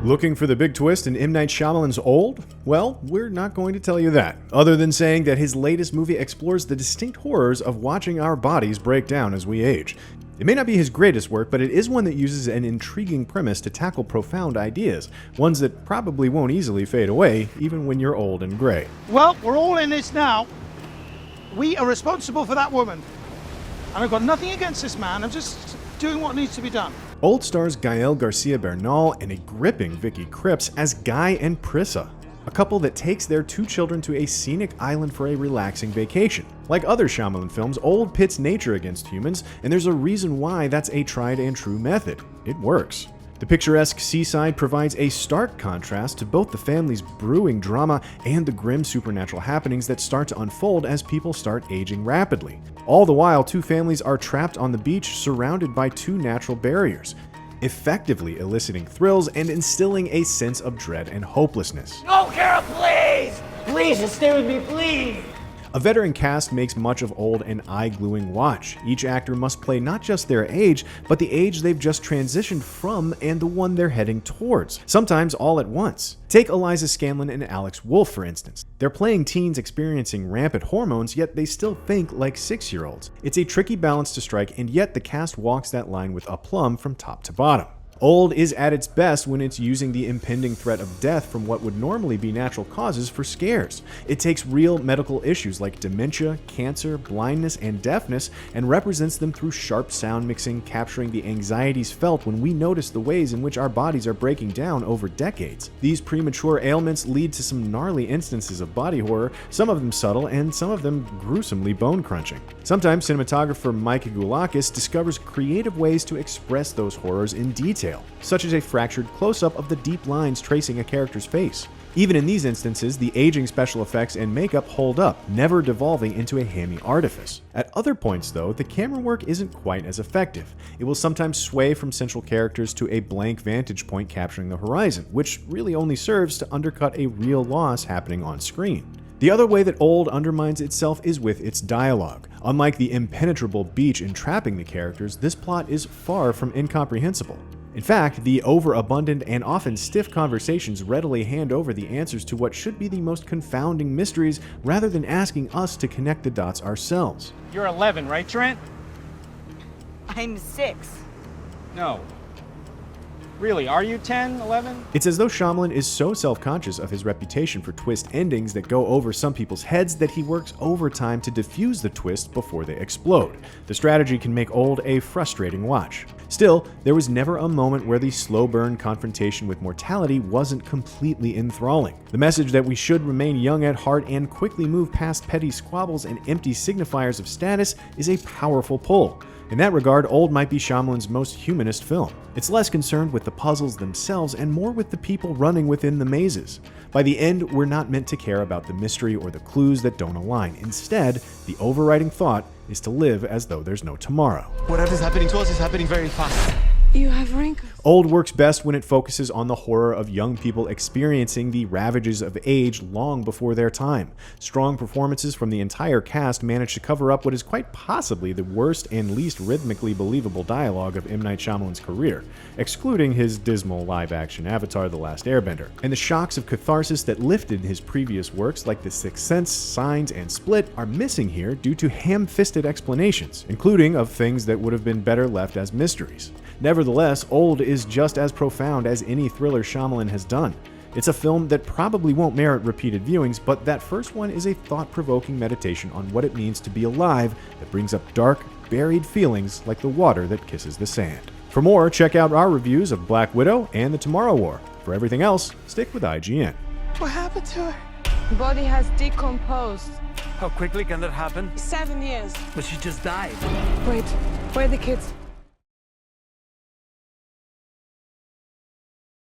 Looking for the big twist in M. Night Shyamalan's Old? Well, we're not going to tell you that, other than saying that his latest movie explores the distinct horrors of watching our bodies break down as we age. It may not be his greatest work, but it is one that uses an intriguing premise to tackle profound ideas, ones that probably won't easily fade away, even when you're old and gray. Well, we're all in this now. We are responsible for that woman. And I've got nothing against this man, I'm just doing what needs to be done. Old stars Gael Garcia Bernal and a gripping Vicky Krieps as Guy and Prissa, a couple that takes their 2 children to a scenic island for a relaxing vacation. Like other Shyamalan films, Old pits nature against humans, and there's a reason why that's a tried and true method. It works. The picturesque seaside provides a stark contrast to both the family's brewing drama and the grim supernatural happenings that start to unfold as people start aging rapidly. All the while, 2 families are trapped on the beach surrounded by 2 natural barriers, effectively eliciting thrills and instilling a sense of dread and hopelessness. No, Kara, please! Please, just stay with me, please! A veteran cast makes much of Old an eye-gluing watch. Each actor must play not just their age, but the age they've just transitioned from and the one they're heading towards, sometimes all at once. Take Eliza Scanlen and Alex Wolff, for instance. They're playing teens experiencing rampant hormones, yet they still think like 6-year-olds. It's a tricky balance to strike, and yet the cast walks that line with aplomb from top to bottom. Old is at its best when it's using the impending threat of death from what would normally be natural causes for scares. It takes real medical issues like dementia, cancer, blindness, and deafness and represents them through sharp sound mixing, capturing the anxieties felt when we notice the ways in which our bodies are breaking down over decades. These premature ailments lead to some gnarly instances of body horror, some of them subtle and some of them gruesomely bone-crunching. Sometimes cinematographer Mike Goulakis discovers creative ways to express those horrors in detail, such as a fractured close-up of the deep lines tracing a character's face. Even in these instances, the aging special effects and makeup hold up, never devolving into a hammy artifice. At other points, though, the camera work isn't quite as effective. It will sometimes sway from central characters to a blank vantage point capturing the horizon, which really only serves to undercut a real loss happening on screen. The other way that Old undermines itself is with its dialogue. Unlike the impenetrable beach entrapping the characters, this plot is far from incomprehensible. In fact, the overabundant and often stiff conversations readily hand over the answers to what should be the most confounding mysteries rather than asking us to connect the dots ourselves. You're 11, right, Trent? I'm 6. No. Really, are you 10, 11? It's as though Shyamalan is so self-conscious of his reputation for twist endings that go over some people's heads that he works overtime to diffuse the twist before they explode. The strategy can make Old a frustrating watch. Still, there was never a moment where the slow burn confrontation with mortality wasn't completely enthralling. The message that we should remain young at heart and quickly move past petty squabbles and empty signifiers of status is a powerful pull. In that regard, Old might be Shyamalan's most humanist film. It's less concerned with the puzzles themselves and more with the people running within the mazes. By the end, we're not meant to care about the mystery or the clues that don't align. Instead, the overriding thought is to live as though there's no tomorrow. Whatever's happening to us is happening very fast. You have wrinkles. Old works best when it focuses on the horror of young people experiencing the ravages of age long before their time. Strong performances from the entire cast manage to cover up what is quite possibly the worst and least rhythmically believable dialogue of M. Night Shyamalan's career, excluding his dismal live-action Avatar: The Last Airbender. And the shocks of catharsis that lifted his previous works like The Sixth Sense, Signs, and Split are missing here due to ham-fisted explanations, including of things that would have been better left as mysteries. Nevertheless, Old is just as profound as any thriller Shyamalan has done. It's a film that probably won't merit repeated viewings, but that first one is a thought-provoking meditation on what it means to be alive that brings up dark, buried feelings like the water that kisses the sand. For more, check out our reviews of Black Widow and The Tomorrow War. For everything else, stick with IGN. What happened to her? Body has decomposed. How quickly can that happen? 7 years. But she just died. Wait, where are the kids?